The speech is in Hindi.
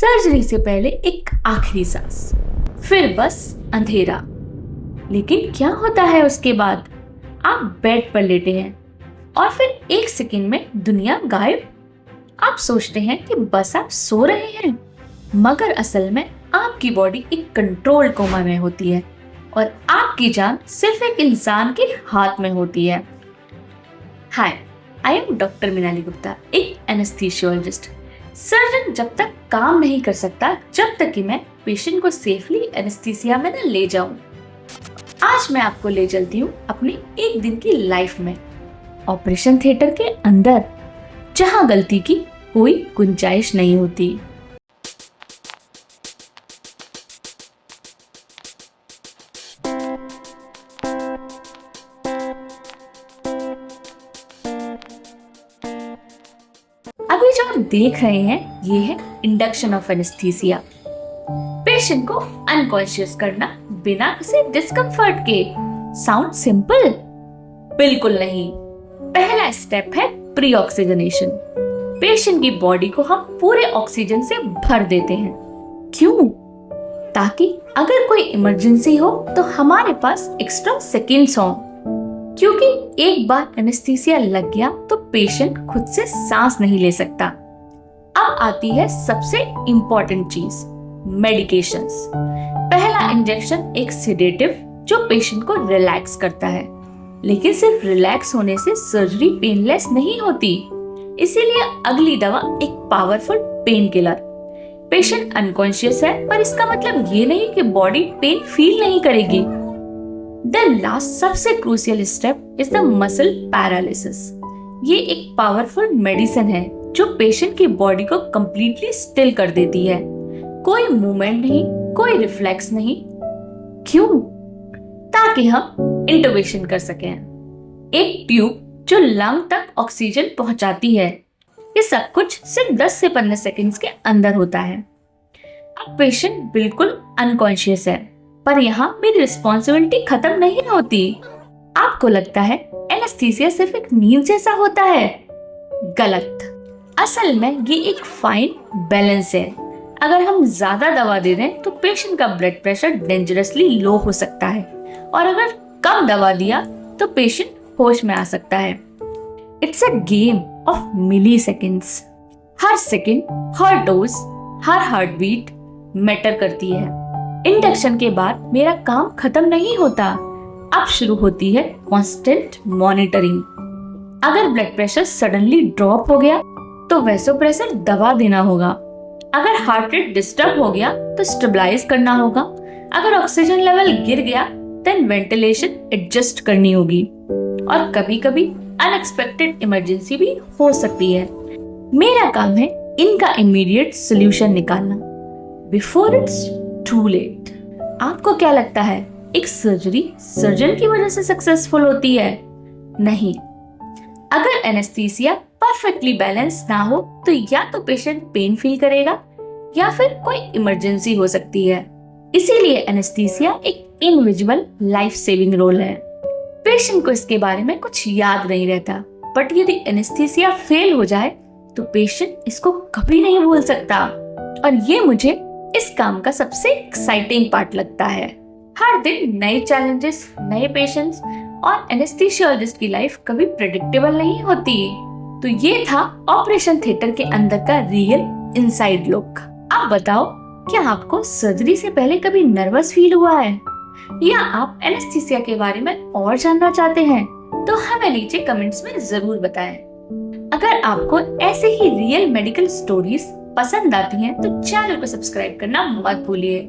सर्जरी से पहले एक आखिरी सांस, फिर बस अंधेरा। लेकिन क्या होता है उसके बाद? आप बेड पर लेटे हैं और फिर एक सेकंड में दुनिया गायब। आप सोचते हैं कि बस आप सो रहे हैं, मगर असल में आपकी बॉडी एक कंट्रोल कोमा में होती है और आपकी जान सिर्फ एक इंसान के हाथ में होती है। हाय, आई एम डॉक्टर मिनाली गुप्ता, एक एनेस्थीसियोलॉजिस्ट। सर्जन जब तक काम नहीं कर सकता जब तक कि मैं पेशेंट को सेफली एनेस्थीसिया में न ले जाऊं। आज मैं आपको ले चलती हूँ अपनी एक दिन की लाइफ में, ऑपरेशन थिएटर के अंदर, जहाँ गलती की कोई गुंजाइश नहीं होती। अभी जो आप देख रहे हैं ये है इंडक्शन ऑफ एनेस्थीसिया। पेशेंट को अनकॉन्शियस करना बिना किसी डिस्कम्फर्ट के। Sound simple? बिल्कुल नहीं। पहला स्टेप है प्री ऑक्सीजनेशन। पेशेंट की बॉडी को हम पूरे ऑक्सीजन से भर देते हैं। क्यों? ताकि अगर कोई इमरजेंसी हो तो हमारे पास एक्स्ट्रा सेकेंड्स हों। क्योंकि एक बार एनेस्थीसिया लग गया तो पेशेंट खुद से सांस नहीं ले सकता। अब आती है सबसे इम्पोर्टेंट चीज, मेडिकेशंस। पहला इंजेक्शन एक सेडेटिव जो पेशेंट को रिलैक्स करता है, लेकिन सिर्फ रिलैक्स होने से सर्जरी पेनलेस नहीं होती। इसीलिए अगली दवा एक powerful pain killer. Patient unconscious है पर इसका मतलब ये नहीं कि बॉडी पेन फील नहीं करेगी। The last सबसे crucial step is the muscle paralysis. ये एक पावरफुल मेडिसिन है जो पेशेंट की बॉडी को कंप्लीटली स्टिल कर देती है। कोई मूवमेंट नहीं, कोई रिफ्लेक्स नहीं। क्यों? ताकि हम इंटुबेशन कर सकें। एक ट्यूब जो लंग तक ऑक्सीजन पहुंचाती है। ये सब कुछ सिर्फ 10 से 15 सेकंड्स के अंदर होता है। अब पेशेंट बिल्कुल अनकॉन्शियस है, पर यहाँ मेरी रिस्पॉन्सिबिलिटी खत्म नहीं होती। आपको लगता है एनेस्थीसिया सिर्फ एक नींद जैसा होता है? गलत। असल में ये एक फाइन बैलेंस है। अगर हम ज्यादा दवा दे दें तो पेशेंट का ब्लड प्रेशर डेंजरसली लो हो सकता है, और अगर कम दवा दिया तो पेशेंट होश में आ सकता है। It's a game of milliseconds. हर सेकेंड, हर डोज, हर हार्ट बीट मैटर करती है। इंडक्शन के बाद मेरा काम खत्म नहीं होता। अब शुरू होती है कांस्टेंट मॉनिटरिंग। अगर ब्लड प्रेशर सडनली ड्रॉप हो गया तो वैसोप्रेसर दवा देना होगा। अगर हार्ट रेट डिस्टर्ब हो गया तो स्टेबलाइज करना होगा। अगर ऑक्सीजन लेवल गिर गया देन वेंटिलेशन एडजस्ट करनी होगी। और कभी कभी अनएक्सपेक्टेड इमरजेंसी भी हो सकती है। मेरा काम है इनका इमीडिएट सोल्यूशन निकालना बिफोर इट्स टू लेट। आपको क्या लगता है एक सर्जरी सर्जन की वजह से सक्सेसफुल होती है? नहीं। अगर एनेस्थीसिया परफेक्टली बैलेंस ना हो तो या तो पेशेंट पेन फील करेगा या फिर कोई इमरजेंसी हो सकती है। इसीलिए एनेस्थीसिया एक इनविजिबल लाइफ सेविंग रोल है। पेशेंट को इसके बारे में कुछ याद नहीं रहता, बट यदि एनेस्थीसिया फेल हो जाए तो पेशेंट इसको कभी नहीं भूल सकता। और ये मुझे इस काम का सबसे एक्साइटिंग पार्ट लगता है। हर दिन नए चैलेंजेस, नए पेशेंट्स, और एनेस्थीसियोलॉजिस्ट की लाइफ कभी प्रेडिक्टेबल नहीं होती। तो ये था ऑपरेशन थिएटर के अंदर का रियल इनसाइड लुक। अब बताओ, क्या आपको सर्जरी से पहले कभी नर्वस फील हुआ है, या आप एनेस्थीसिया के बारे में और जानना चाहते हैं? तो हमें नीचे कमेंट्स में जरूर बताएं। अगर आपको ऐसे ही रियल मेडिकल स्टोरीज पसंद आती हैं तो चैनल को सब्सक्राइब करना मत भूलिए।